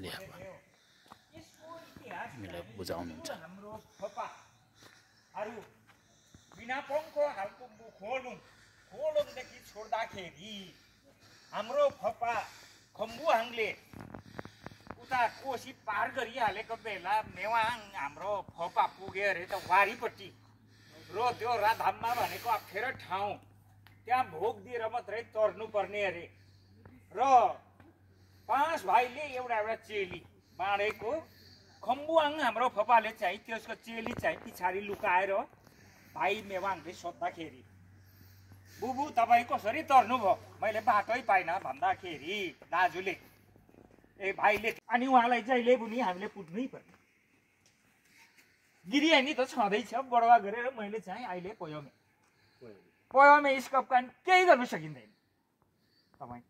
ले अब हामीलाई बुझाउनुहुन्छ। हाम्रो फपाहरू बिना पङ्खो हालको खोलुङदेखि छोड्दाखेरि हाम्रो फपा खम्बुहाङले उता कोसी पार गरिहालेको बेला नेवाङ हाम्रो फपा पुग्यो अरे त वारीपट्टि र त्यो राधाममा भनेको अप्ठ्यारो ठाउँ त्यहाँ भोग दिएर मात्रै तर्नुपर्ने अरे र 5 भाइले एउटा चेली बाँडेको खम्बुहाङ हाम्रो फपाले चाहिँ त्यसको चेली चाहिँ पछाडि लुकाएर भाइ नेवाङले सोद्धाखेरि बुबु तपाईँ कसरी तर्नुभयो मैले बाटै पाइनँ भन्दाखेरि दाजुले ए भाइले अनि उहाँलाई जहिले पनि हामीले पुग्नै पर्ने गिरिहानी त छँदैछ बडवा गरेर मैले चाहिँ अहिले पोयोमे स्कप कान केही गर्नु सकिँदैन तपाईँ